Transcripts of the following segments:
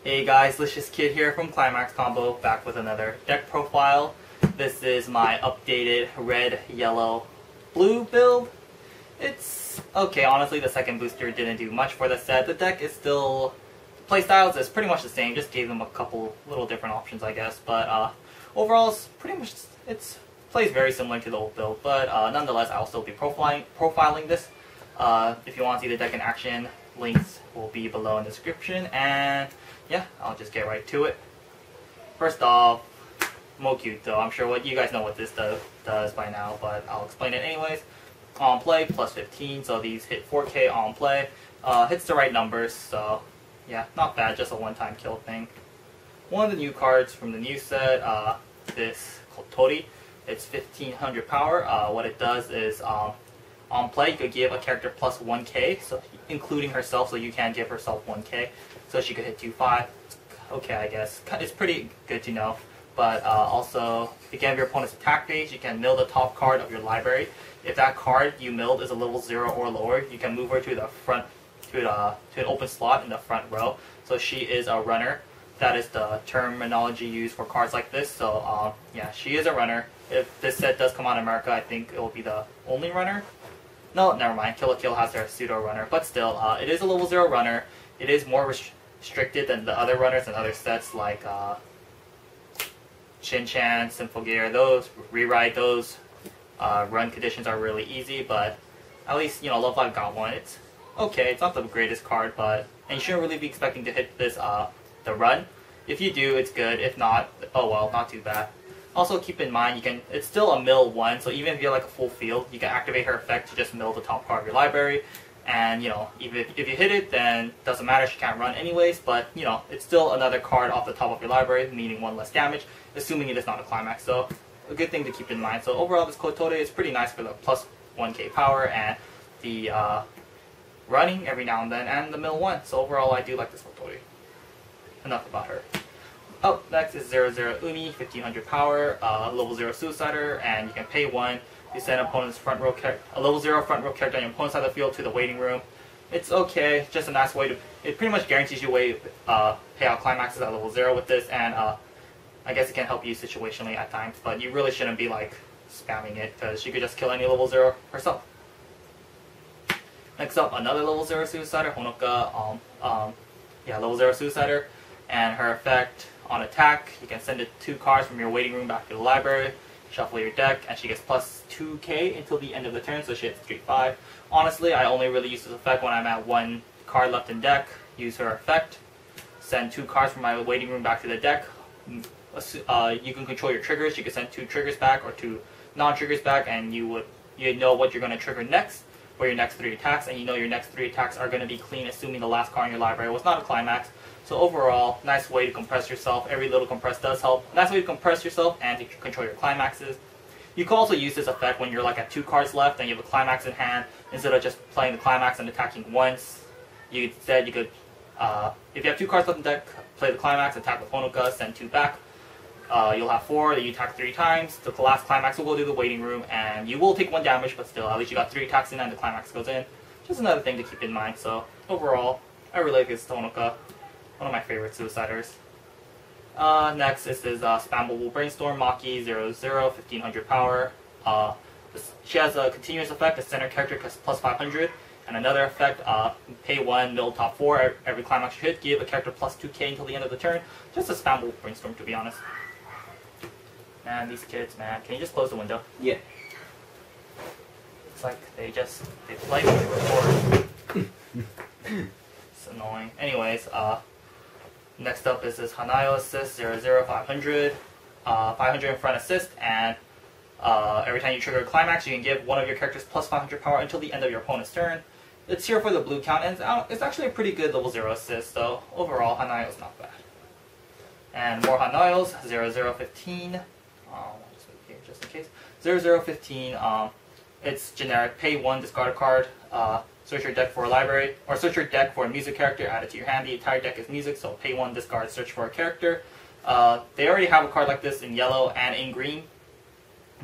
Hey guys, Licious Kid here from ClimaxCombo, back with another deck profile. This is my updated red, yellow, blue build. It's okay, honestly the second booster didn't do much for the set. The deck is still, playstyles is pretty much the same, just gave them a couple little different options I guess. But overall it's pretty much, it plays very similar to the old build. But nonetheless I'll still be profiling this. If you want to see the deck in action, links will be below in the description, and yeah, I'll just get right to it. First off, Mokyuto. I'm sure you guys know what this does by now, but I'll explain it anyways. On play, plus 15, so these hit 4K on play. Hits the right numbers, so yeah, not bad, just a one-time kill thing. One of the new cards from the new set, this called Tori. It's 1500 power. What it does is, on play, you could give a character plus 1k, so including herself, so you can give herself 1k, so she could hit 2-5. Okay, I guess. It's pretty good to know. But also, if you have your opponent's attack phase, you can mill the top card of your library. If that card you milled is a level 0 or lower, you can move her to the front, to an open slot in the front row. So she is a runner. That is the terminology used for cards like this. So yeah, she is a runner. If this set does come out in America, I think it will be the only runner. No, never mind. Kill la Kill has their pseudo runner, but still, it is a level 0 runner. It is more restricted than the other runners and other sets like Shin-Chan, Symphogear. Those rewrite, those run conditions are really easy, but at least, you know, Love Live got one. It's okay. It's not the greatest card, but and you shouldn't really be expecting to hit this the run. If you do, it's good. If not, oh well, not too bad. Also keep in mind, it's still a mill 1, so even if you have like a full field, you can activate her effect to just mill the top part of your library. And you know, even if you hit it, then it doesn't matter, she can't run anyways, but you know, it's still another card off the top of your library, meaning 1 less damage, assuming it is not a climax, so a good thing to keep in mind. So overall this Kotori is pretty nice for the plus 1k power and the running every now and then, and the mill 1, so overall I do like this Kotori. Enough about her. Up next is 00 Umi, 1500 power, level 0 Suicider, and you can pay 1 to send opponent's front row a level 0 front row character on your opponent's side of the field to the waiting room. It's okay, just a nice way to, it pretty much guarantees you pay out climaxes at level 0 with this, and I guess it can help you situationally at times, but you really shouldn't be like spamming it, because she could just kill any level 0 herself. Next up, another level 0 Suicider, Honoka, yeah, level 0 Suicider, and her effect, on attack, you can send 2 cards from your waiting room back to the library, shuffle your deck, and she gets plus 2k until the end of the turn, so she hits 3-5. Honestly, I only really use this effect when I'm at 1 card left in deck. Use her effect, send 2 cards from my waiting room back to the deck. You can control your triggers. You can send 2 triggers back or 2 non-triggers back, and you know what you're going to trigger next for your next 3 attacks, and you know your next 3 attacks are going to be clean, assuming the last card in your library was not a climax. So overall, nice way to compress yourself. Every little compress does help. Nice way to compress yourself and to control your climaxes. You can also use this effect when you're like at 2 cards left and you have a climax in hand. Instead of just playing the climax and attacking once, you could, if you have 2 cards left in deck, play the climax, attack with Honoka, send 2 back. You'll have 4 that you attack 3 times. The last climax will go to the waiting room, and you will take 1 damage, but still, at least you got 3 attacks in and the climax goes in. Just another thing to keep in mind. So overall, I really like this Honoka. One of my favorite Suiciders. Next is this Spammable Brainstorm, Maki 00, 1500 power. She has a continuous effect, a center character plus 500, and another effect, pay 1, mill top 4, every climax you hit, give a character plus 2k until the end of the turn. Just a Spammable Brainstorm, to be honest. Man, these kids, man. Can you just close the window? Yeah. It's like they play when they record. It's annoying. Anyways, next up is this Hanayo assist 00 500, 500 in front assist, and every time you trigger a climax, you can give one of your characters plus 500 power until the end of your opponent's turn. It's here for the blue count, and it's actually a pretty good level 0 assist, so overall Hanayo's not bad. And more Hanayos, 0015. Just wait here just in case. 0015. It's generic. Pay 1, discard a card. Search your deck for a library, or search your deck for a music character, add it to your hand. The entire deck is music, so pay 1, discard, search for a character. They already have a card like this in yellow and in green,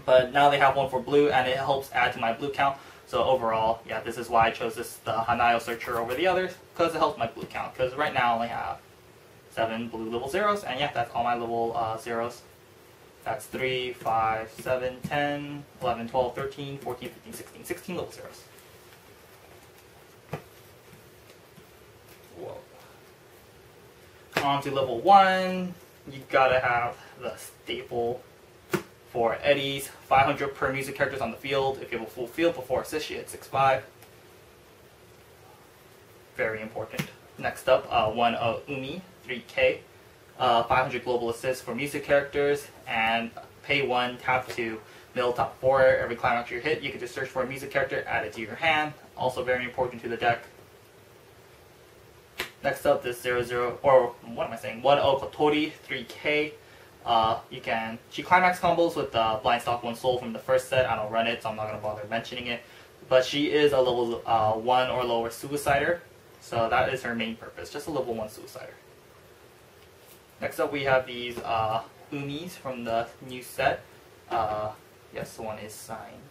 but now they have one for blue, and it helps add to my blue count. So overall, yeah, this is why I chose the Hanayo Searcher over the others, because it helps my blue count, because right now I only have 7 blue level zeros, and yeah, that's all my level zeros. That's 3, 5, 7, 10, 11, 12, 13, 14, 15, 16, 16 level zeros. Whoa. On to level 1, you gotta have the staple for Eddie's 500 per music characters on the field. If you have a full field before assist, she hits 6-5. Very important. Next up, one Umi, 3K. 500 global assists for music characters, and pay 1, tap 2, middle top 4. Every climax you hit, you can just search for a music character, add it to your hand. Also very important to the deck. Next up, this 00, or what am I saying? 1 Kotori, 3K. She climax combos with Blind Stock 1 Soul from the first set. I don't run it, so I'm not going to bother mentioning it. But she is a level 1 or lower suicider, so that is her main purpose, just a level 1 suicider. Next up, we have these Umis from the new set. Yes, the one is signed.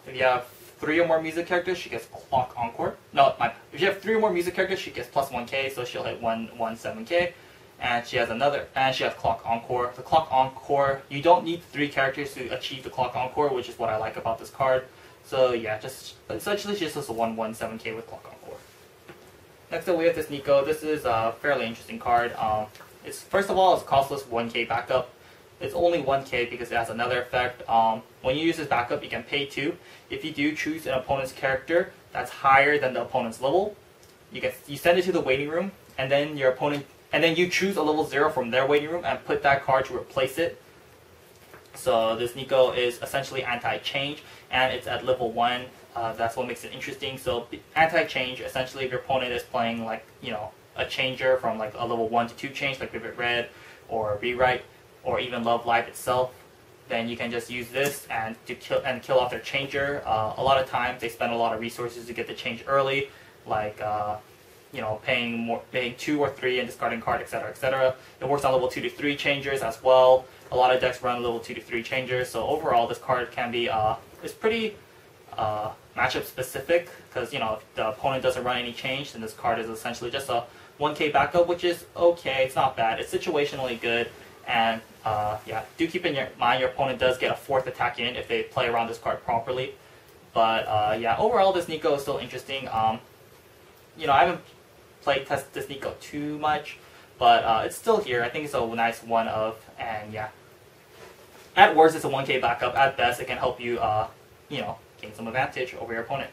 If you have 3 or more music characters, she gets Clock Encore. No, if you have 3 or more music characters, she gets plus 1k, so she'll hit 117k. And she has Clock Encore. The Clock Encore, you don't need 3 characters to achieve the Clock Encore, which is what I like about this card. So yeah, essentially she's just a 117k with Clock Encore. Next up, we have this Nico. This is a fairly interesting card. First of all, it's costless 1k backup. It's only 1k because it has another effect. When you use this backup, you can pay 2. If you do choose an opponent's character that's higher than the opponent's level, you send it to the waiting room, and then you choose a level 0 from their waiting room and put that card to replace it. So this Nico is essentially anti-change, and it's at level 1. That's what makes it interesting. So anti-change, essentially, if your opponent is playing a changer from like a level 1 to 2 change, like Vivid Red or Rewrite, or even Love Live itself, then you can just use this and kill off their changer. A lot of times they spend a lot of resources to get the change early, like paying 2 or 3 and discarding card, etc., etc. It works on level 2 to 3 changers as well. A lot of decks run level 2 to 3 changers, so overall this card can be is pretty matchup specific, because if the opponent doesn't run any change, then this card is essentially just a 1k backup, which is okay. It's not bad. It's situationally good, and yeah, do keep in mind your opponent does get a 4th attack in if they play around this card properly. But yeah, overall this Nico is still interesting. I haven't played test this Nico too much, but it's still here. I think it's a nice one of, and yeah, at worst it's a 1k backup. At best, it can help you gain some advantage over your opponent.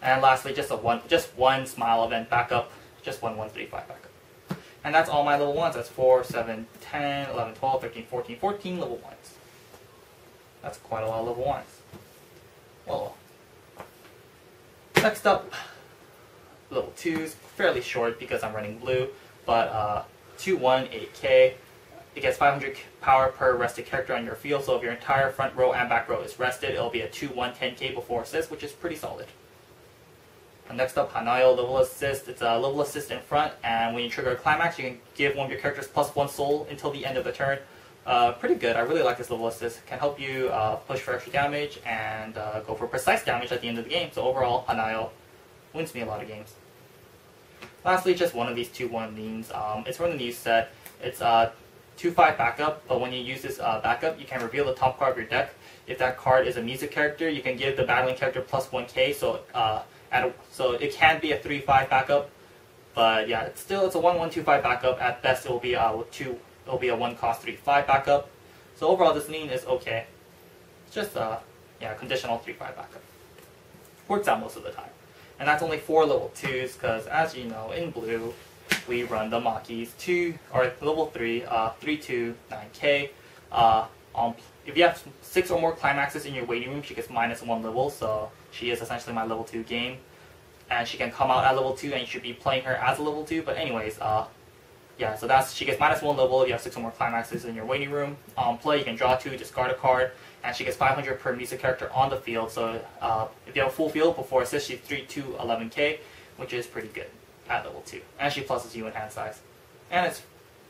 And lastly, just one Smile event backup, just 1/135 backup. And that's all my level 1s. That's 4, 7, 10, 11, 12, 13, 14, 14 level 1s. That's quite a lot of level 1s. Well, next up, level 2s. Fairly short because I'm running blue, but 2/1, 8k. It gets 500 power per rested character on your field, so if your entire front row and back row is rested, it'll be a 2/1, 10k before assist, which is pretty solid. And next up, Hanayo level assist. It's a level assist in front, and when you trigger a climax, you can give one of your characters plus 1 soul until the end of the turn. Pretty good. I really like this level assist. It can help you push for extra damage and go for precise damage at the end of the game. So overall, Hanayo wins me a lot of games. Lastly, just one of these 2/1 memes. It's from the new set. It's 2/5 backup, but when you use this backup, you can reveal the top card of your deck. If that card is a music character, you can give the battling character plus 1k, so it can be a 3/5 backup, but yeah, it's a 1/125 backup. At best, it'll be a 1 cost 3/5 backup. So overall, this meme is okay. It's just conditional 3/5 backup. Works out most of the time. And that's only 4 level 2s, because as you know, in blue, we run the Makis level 3, 3/2, 9k. If you have 6 or more climaxes in your waiting room, she gets -1 level, so she is essentially my level 2 game. And she can come out at level 2, and you should be playing her as a level 2, but anyways, yeah, so she gets -1 level if you have 6 or more climaxes in your waiting room. On play, you can draw 2, discard a card, and she gets 500 per music character on the field, so if you have a full field before assist, she's 3/2, 11k, which is pretty good at level 2. And she pluses you in hand size. And it's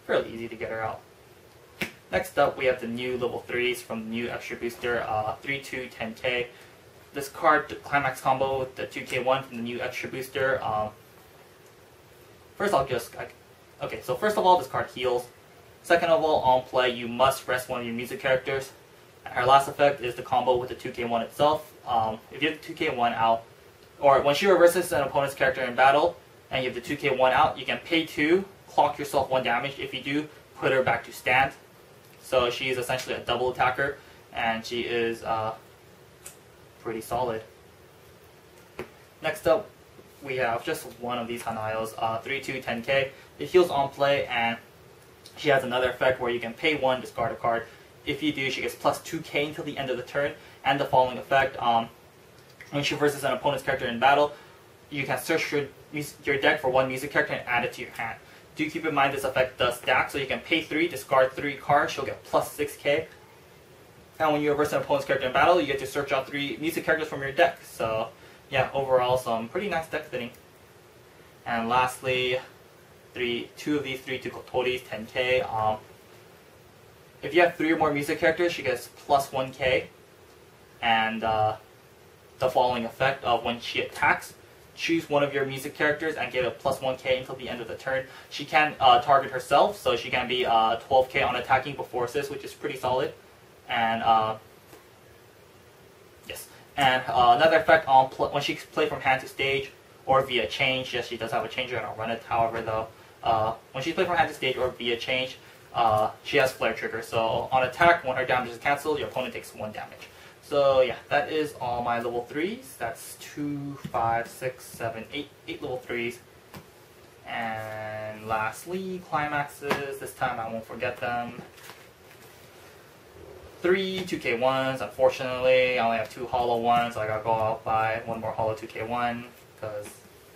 fairly easy to get her out. Next up, we have the new level 3s from the new extra booster, 3/2, 10k. This card, ClimaxCombo with the 2k1 from the new extra booster. First, I'll just Okay, so first of all, this card heals. Second of all, on play, you must rest one of your music characters. And her last effect is the combo with the 2k1 itself. If you have the 2k1 out, or when she reverses an opponent's character in battle, and you have the 2k1 out, you can pay 2, clock yourself 1 damage. If you do, put her back to stand. So she is essentially a double attacker, and she is pretty solid. Next up, we have just one of these Hanayos, 3/2 10k. It heals on play, and she has another effect where you can pay 1, discard a card. If you do, she gets plus 2k until the end of the turn. And the following effect, when she versus an opponent's character in battle, you can search your deck for 1 music character and add it to your hand. Do keep in mind this effect does stack, so you can pay 3, discard 3 cards, she'll get plus 6k. And when you reverse an opponent's character in battle, you get to search out 3 music characters from your deck. So yeah, overall some pretty nice deck fitting. And lastly, 2 of these 3 Kotoris, 10k. If you have 3 or more music characters, she gets plus 1k. And the following effect of when she attacks, choose one of your music characters and get a plus 1k until the end of the turn. She can target herself, so she can be 12k on attacking before assist, which is pretty solid. And yes, and another effect on when she plays from hand to stage or via change. Yes, she does have a changer, and I'll run it. However, though, when she plays from hand to stage or via change, she has flare trigger. So on attack, when her damage is cancelled, your opponent takes 1 damage. So yeah, that is all my level 3s. That's 2, 5, 6, 7, 8 level 3s. And lastly, climaxes. This time I won't forget them. 3 2k1s. Unfortunately, I only have 2 hollow ones, so I gotta go out buy 1 more hollow 2k1 because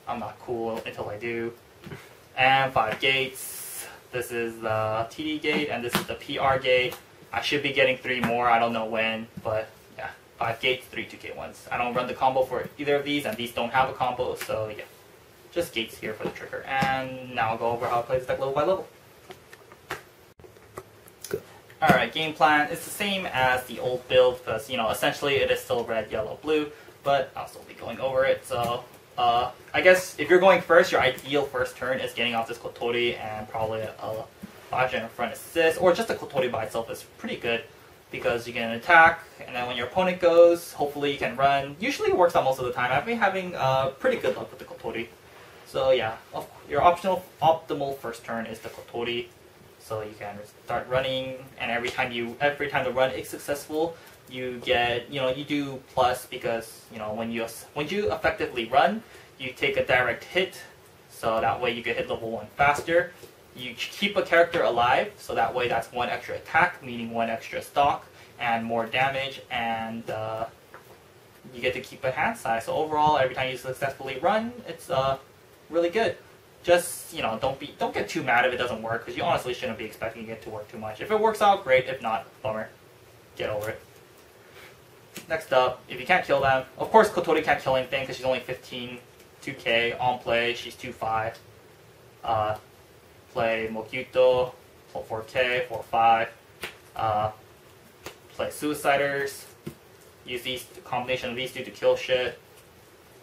I'm not cool until I do. And 5 gates. This is the TD gate, and this is the PR gate. I should be getting 3 more. I don't know when, but yeah, 5 gates, 3 2k1s. I don't run the combo for either of these, and these don't have a combo, so yeah, just gates here for the trigger. And now I'll go over how to play this deck level by level. Alright, game plan is the same as the old build because, you know, essentially it is still red, yellow, blue, but I'll still be going over it. So, I guess if you're going first, your ideal first turn is getting off this Kotori and probably a 5-gen in front assist, or just a Kotori by itself is pretty good because you can attack, and then when your opponent goes, hopefully you can run. Usually it works out most of the time. I've been having pretty good luck with the Kotori. So yeah, your optimal first turn is the Kotori. So you can start running, and every time the run is successful, you get, you do plus because, when you effectively run, you take a direct hit, so that way you can hit level 1 faster. You keep a character alive, so that way that's 1 extra attack, meaning 1 extra stock, and more damage, and you get to keep a hand size. So overall, every time you successfully run, it's really good. Just, don't get too mad if it doesn't work, because you honestly shouldn't be expecting it to work too much. If it works out, great. If not, bummer. Get over it. Next up, if you can't kill them, of course Kotori can't kill anything because she's only 15, 2k. On play, she's 2-5. Play Mokyuto, 4k, 4-5. Play Suiciders. Use the combination of these 2 to kill shit.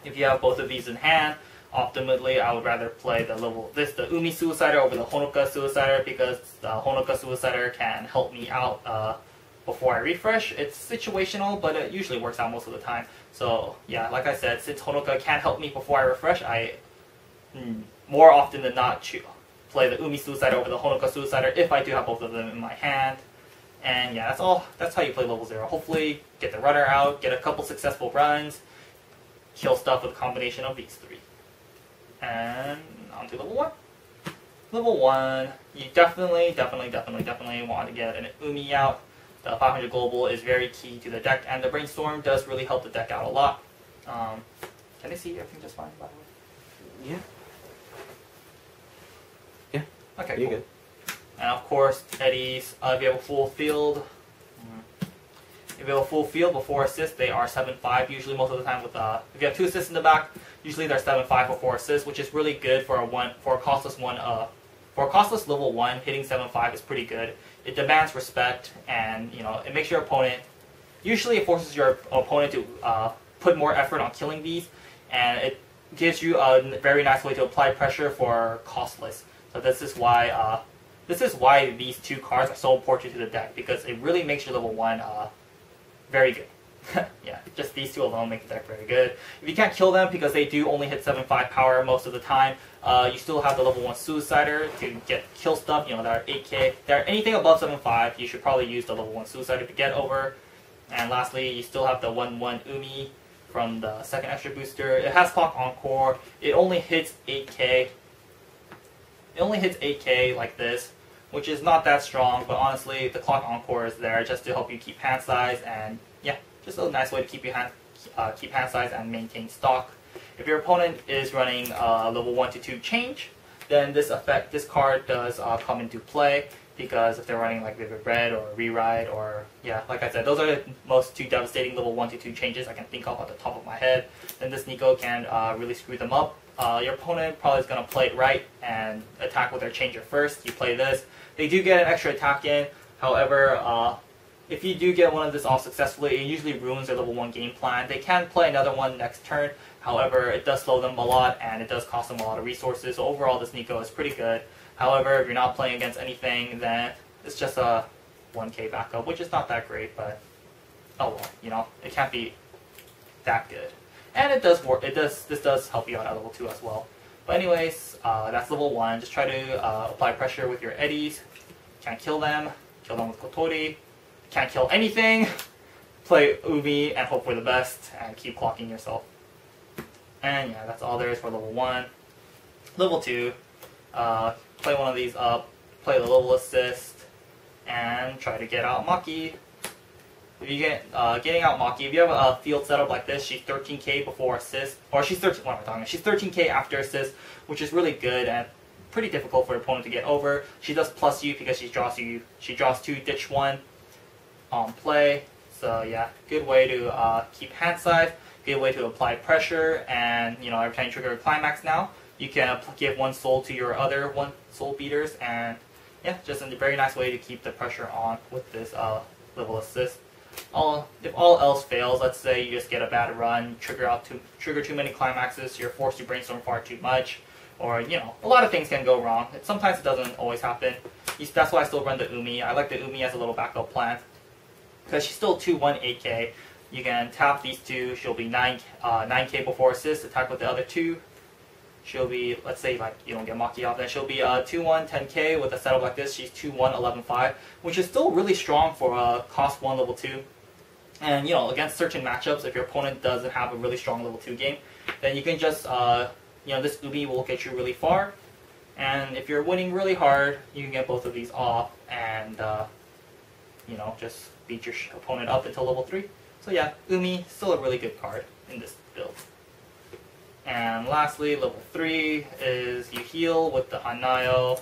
If you have both of these in hand, optimally, I would rather play the Umi Suicider over the Honoka Suicider because the Honoka Suicider can help me out before I refresh. It's situational, but it usually works out most of the time. So yeah, like I said, since Honoka can't help me before I refresh, I more often than not play the Umi Suicider over the Honoka Suicider if I do have both of them in my hand. And yeah, that's how you play level 0. Hopefully, get the runner out, get a couple successful runs, kill stuff with a combination of these 3. And on to level 1. Level 1, you definitely want to get an Umi out. The 500 global is very key to the deck, and the brainstorm does really help the deck out a lot. Can I see everything just fine, by the way? Yeah. Okay, You're cool. good. And of course, Eddies, if you have a full field, before assist, they are 7-5 usually most of the time. With if you have 2 assists in the back, usually they're 7-5 before assists, which is really good for a costless level 1. Hitting 7-5 is pretty good. It demands respect, and it makes your opponent. Usually, it forces your opponent to put more effort on killing these, and it gives you a very nice way to apply pressure for costless. So this is why these two cards are so important to the deck, because it really makes your level 1 very good. Yeah, just these two alone make the deck very good. If you can't kill them because they do only hit 7.5 power most of the time, you still have the level 1 Suicider to get kill stuff, that are 8k. That are anything above 7.5, you should probably use the level 1 Suicider to get over. And lastly, you still have the 1/1 Umi from the second extra booster. It has Clock Encore. It only hits 8k. It only hits 8k like this, which is not that strong, but honestly, the Clock Encore is there just to help you keep hand size, and yeah, just a nice way to keep your hand size and maintain stock. If your opponent is running level 1 to 2 change, then this card does come into play, because if they're running like Vivid Red or Rewrite, or yeah, like I said, those are the most two devastating level 1 to 2 changes I can think of at the top of my head, then this Nico can really screw them up. Your opponent probably is going to play it right and attack with their changer first. You play this. They do get an extra attack in, however, if you do get one of this off successfully, it usually ruins their level 1 game plan. They can play another one next turn, however, it does slow them a lot and it does cost them a lot of resources. So overall, this Nico is pretty good. However, if you're not playing against anything, then it's just a 1k backup, which is not that great, but oh well, it can't be that good. And it does work. This does help you out at level 2 as well. But anyways, that's level 1. Just try to apply pressure with your eddies. Can't kill them. Kill them with Kotori. Can't kill anything. Play Umi and hope for the best and keep clocking yourself. And yeah, that's all there is for level 1. Level 2, play one of these up, play the level assist, and try to get out Maki. If you get getting out Maki, if you have a field setup like this, she's 13k before assist, or she's 13. What am I talking about? She's 13k after assist, which is really good and pretty difficult for your opponent to get over. She does plus you because she draws 2, ditch 1 on play. So yeah, good way to keep hand size, good way to apply pressure, and every time you trigger a climax now, you can give 1 soul to your other 1 soul beaters, and yeah, just a very nice way to keep the pressure on with this level assist. If all else fails, let's say you just get a bad run, trigger too many climaxes, you're forced to brainstorm far too much, or a lot of things can go wrong. Sometimes it doesn't always happen. That's why I still run the Umi. I like the Umi as a little backup plan, because she's still 2/1 8k. You can tap these two. She'll be 9k before assist. Attack with the other 2. She'll be, let's say like you don't get Maki off, then she'll be 2/1 10k with a setup like this. She's 2/1 11.5, which is still really strong for cost 1 level 2. And against certain matchups, if your opponent doesn't have a really strong level 2 game, then you can just this Umi will get you really far. And if you're winning really hard, you can get both of these off and just beat your opponent up until level 3. So yeah, Umi, still a really good card in this build. And lastly, level 3 is you heal with the Hanayo,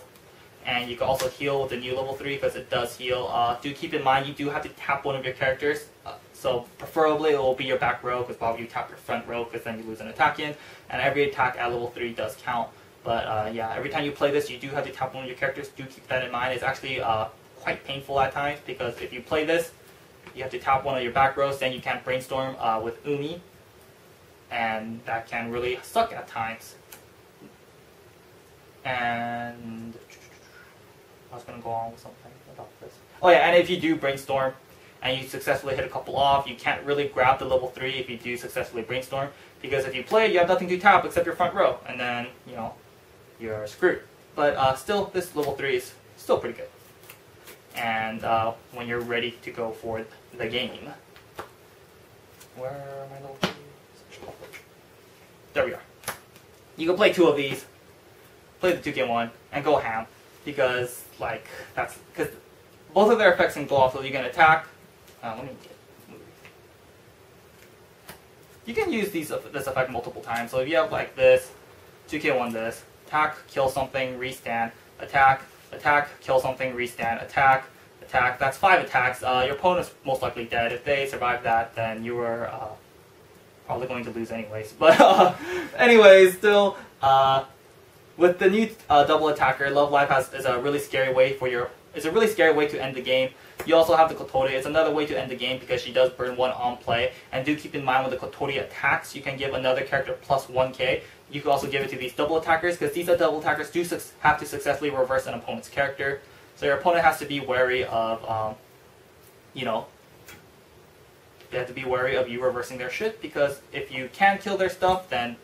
and you can also heal with the new level 3 because it does heal. Do keep in mind you do have to tap one of your characters, so preferably it will be your back row, because why would you tap your front row, because then you lose an attack in, and every attack at level 3 does count. But yeah, every time you play this, you do have to tap one of your characters. Do keep that in mind. It's actually quite painful at times, because if you play this, you have to tap one of your back rows, then you can't brainstorm with Umi, and that can really suck at times. And I was going to go on with something about this. Oh yeah, and if you do brainstorm and you successfully hit a couple off, you can't really grab the level 3 if you do successfully brainstorm, because if you play, you have nothing to tap except your front row, and then you're screwed. But still, this level 3 is still pretty good. And when you're ready to go for the game, where are my level 3s? There we are. You can play 2 of these, play the 2k1, and go ham, because because both of their effects can go off. So you can attack. Let me get movie. You can use this effect multiple times. So if you have like this, 2k1 this, attack, kill something, restand, attack, attack, kill something, restand, attack, attack. That's 5 attacks. Your opponent's most likely dead. If they survive that, then you were probably going to lose anyways. But anyways, still, with the new double attacker, Love Life is a really scary way to end the game. You also have the Kotori. It's another way to end the game because she does burn 1 on play. And do keep in mind when the Kotori attacks, you can give another character plus 1k. you can also give it to these double attackers, because these double attackers do have to successfully reverse an opponent's character. So your opponent has to be wary of, you know, they have to be wary of you reversing their shit, because if you can kill their stuff, then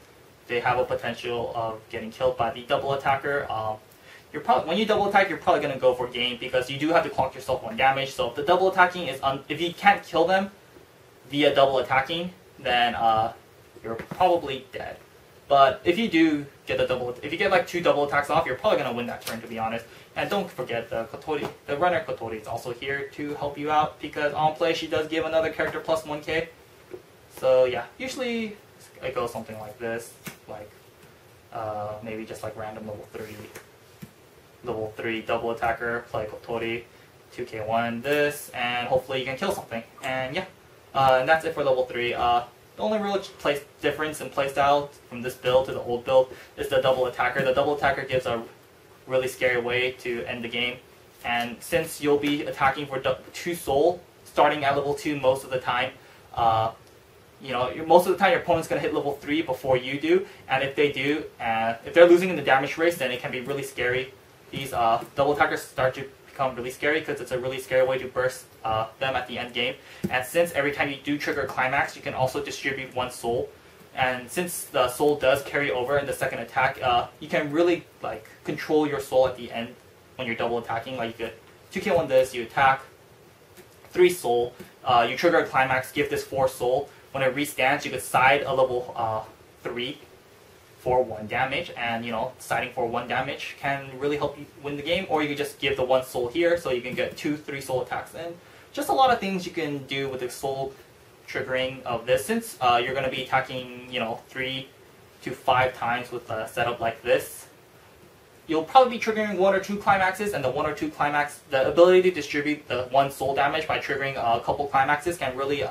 they have a potential of getting killed by the double attacker. When you double attack, you're probably going to go for game, because you do have to clock yourself 1 damage. So if the double attacking is if you can't kill them via double attacking, then you're probably dead. But if you do get if you get like 2 double attacks off, you're probably going to win that turn, to be honest. And don't forget the runner Kotori is also here to help you out, because on play she does give another character plus 1k. So yeah, usually it goes something like this, like maybe just like random level 3 double attacker, play Kotori, 2k1 this, and hopefully you can kill something. And yeah, and that's it for level 3. The only real difference in playstyle from this build to the old build is the double attacker. The double attacker gives a really scary way to end the game, and since you'll be attacking for 2 soul starting at level 2 most of the time, you know, most of the time your opponent's going to hit level 3 before you do, and if they do, if they're losing in the damage race, then it can be really scary. These double attackers start to become really scary, because it's a really scary way to burst them at the end game. And since every time you do trigger climax, you can also distribute 1 soul, and since the soul does carry over in the second attack, you can really like control your soul at the end when you're double attacking. Like you could 2k1 this, you attack 3 soul, you trigger a climax, give this 4 soul. When it restands, you could side a level 3 for 1 damage, and you know, siding for 1 damage can really help you win the game. Or you could just give the 1 soul here, so you can get 2-3 soul attacks in. Just a lot of things you can do with the soul triggering of this, since you're going to be attacking, you know, 3 to 5 times with a setup like this. You'll probably be triggering 1 or 2 climaxes, and the 1 or 2 climax, the ability to distribute the 1 soul damage by triggering a couple climaxes can really,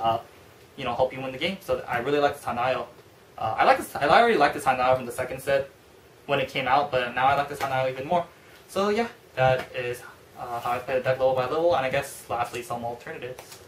you know, help you win the game. So I really like this Hanayo. I already liked this Hanayo from the second set when it came out, but now I like this Hanayo even more. So yeah, that is how I play the deck level by level, and I guess lastly some alternatives.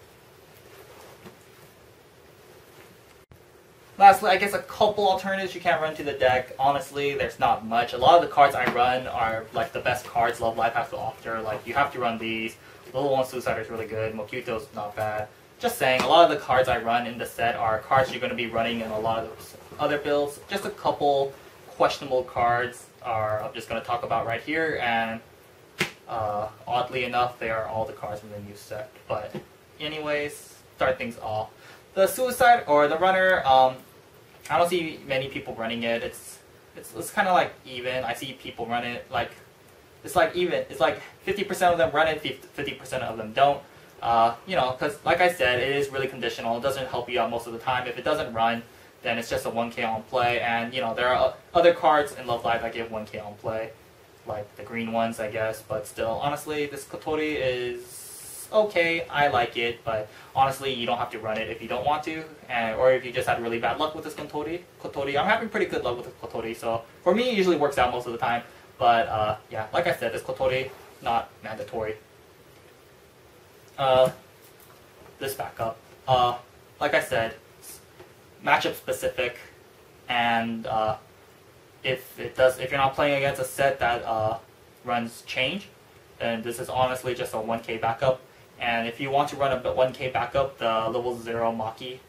Lastly, I guess a couple alternatives you can run to the deck. Honestly, there's not much. A lot of the cards I run are like the best cards Love Live has to offer. Like, you have to run these. Level 1 Suicider is really good. Mokyuto's not bad. Just saying, a lot of the cards I run in the set are cards you're going to be running in a lot of those other builds. Just a couple questionable cards I'm just going to talk about right here, and oddly enough, they are all the cards from the new set. But anyways, start things off. The Suicide, or the Runner, I don't see many people running it. It's kind of like even. I see people run it like, it's like even. It's like 50% of them run it, 50% of them don't. You know, because like I said, it is really conditional. It doesn't help you out most of the time. If it doesn't run, then it's just a 1k on play. And you know, there are other cards in Love Live that give 1k on play, like the green ones, I guess. But still, honestly, this Kotori is okay. I like it, but honestly, you don't have to run it if you don't want to, or if you just had really bad luck with this Kotori. I'm having pretty good luck with this Kotori, so for me, it usually works out most of the time. But yeah, like I said, this Kotori, not mandatory. This backup, like I said, matchup specific, and if you're not playing against a set that runs change, then this is honestly just a 1k backup. And if you want to run a 1k backup, the level 0 Maki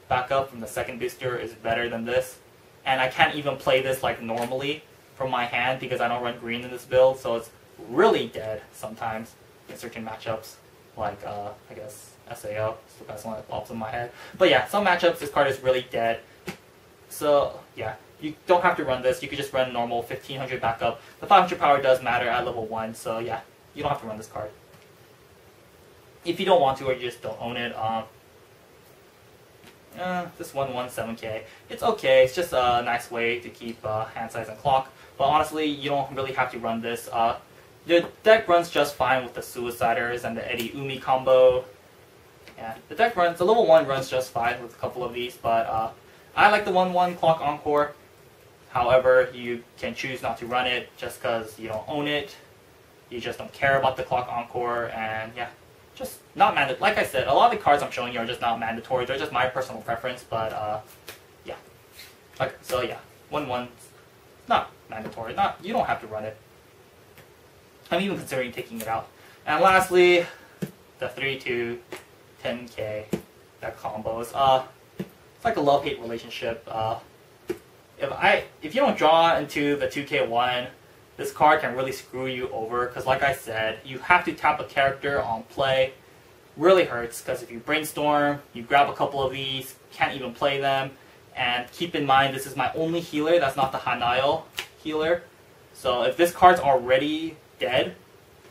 backup from the second booster is better than this. And I can't even play this like normally from my hand because I don't run green in this build, so it's really dead sometimes in certain matchups. Like, I guess, SAO is the best one that pops in my head. But yeah, some matchups this card is really dead. So, yeah, you don't have to run this. You could just run normal 1500 backup. The 500 power does matter at level 1, so yeah, you don't have to run this card. If you don't want to, or you just don't own it, this 117k. It's okay, it's just a nice way to keep hand size and clock. But honestly, you don't really have to run this. The deck runs just fine with the Suiciders and the Eddie Umi combo. Yeah, the level 1 runs just fine with a couple of these, but I like the 1-1 Clock Encore. However, you can choose not to run it just because you don't own it. You just don't care about the Clock Encore, and yeah, just not mandatory. Like I said, a lot of the cards I'm showing you are just not mandatory. They're just my personal preference, but yeah. So yeah, 1/1, not mandatory. You don't have to run it. I'm even considering taking it out. And lastly, the 3/2 10k deck combos. It's like a love-hate relationship. If you don't draw into the 2k1, this card can really screw you over, because like I said, you have to tap a character on play. Really hurts, because if you brainstorm, you grab a couple of these, can't even play them. And keep in mind, this is my only healer, that's not the Hanayo healer. So if this card's already dead,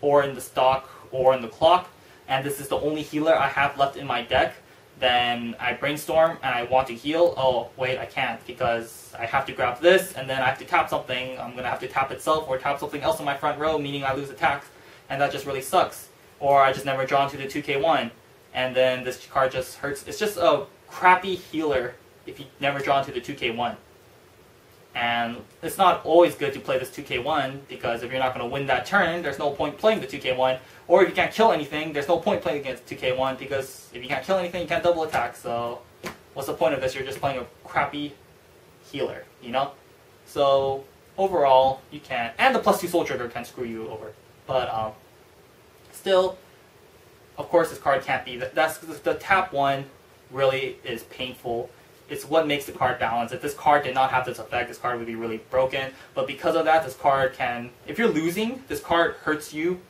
or in the stock, or in the clock, and this is the only healer I have left in my deck, then I brainstorm and I want to heal. Oh, wait, I can't, because I have to grab this, and then I have to tap something. I'm going to have to tap itself, or tap something else in my front row, meaning I lose attacks, and that just really sucks. Or I just never draw into the 2k1, and then this card just hurts. It's just a crappy healer if you never draw into the 2k1. And it's not always good to play this 2k1, because if you're not going to win that turn, there's no point playing the 2k1. Or if you can't kill anything, there's no point playing against 2k1, because if you can't kill anything, you can't double attack. So what's the point of this? You're just playing a crappy healer, you know? So overall, you can't. And the +2 soul trigger can screw you over. But still, of course, this card can't be. That's the tap one really is painful. It's what makes the card balance. If this card did not have this effect, this card would be really broken. But because of that, this card can, if you're losing, this card hurts you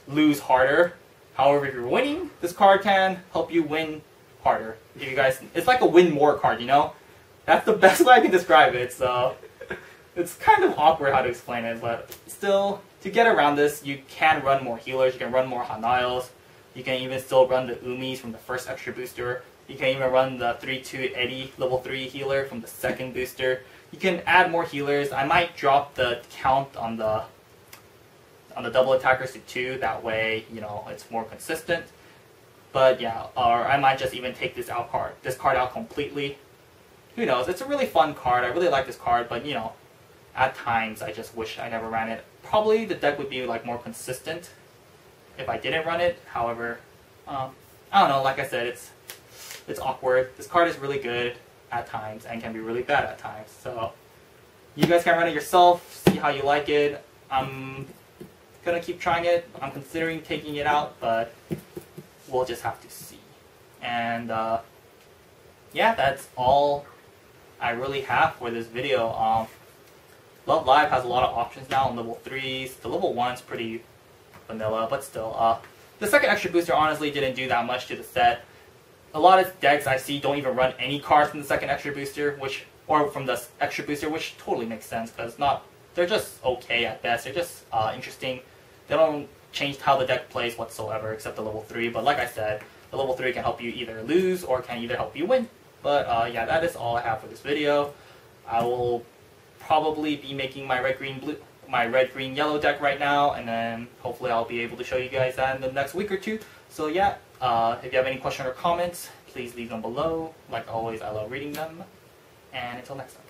lose harder. However, if you're winning, this card can help you win harder. If you guys, it's like a win more card, you know? That's the best way I can describe it. So it's kind of awkward how to explain it, but still, to get around this, you can run more healers, you can run more Hanayos, you can even still run the Umis from the first extra booster. You can even run the 3/2 Eddie level 3 healer from the second booster. You can add more healers. I might drop the count on the double attackers to 2. That way, you know, it's more consistent. But yeah, or I might just even take this card out completely. Who knows? It's a really fun card. I really like this card, but you know, at times I just wish I never ran it. Probably the deck would be like more consistent if I didn't run it. However, I don't know. Like I said, it's awkward. This card is really good at times and can be really bad at times. So you guys can run it yourself, see how you like it. I'm gonna keep trying it. I'm considering taking it out, but we'll just have to see. And yeah, that's all I really have for this video. Love Live has a lot of options now on level 3s. The level 1's pretty vanilla, but still. The second extra booster honestly didn't do that much to the set. A lot of decks I see don't even run any cards from the second extra booster, or from the extra booster, which totally makes sense, because they're just okay at best. They're just interesting. They don't change how the deck plays whatsoever, except the level 3. But like I said, the level 3 can help you either lose or can either help you win. But yeah, that is all I have for this video. I will probably be making my red green yellow deck right now, and then hopefully I'll be able to show you guys that in the next week or two. So yeah, if you have any questions or comments, please leave them below. Like always, I love reading them. And until next time.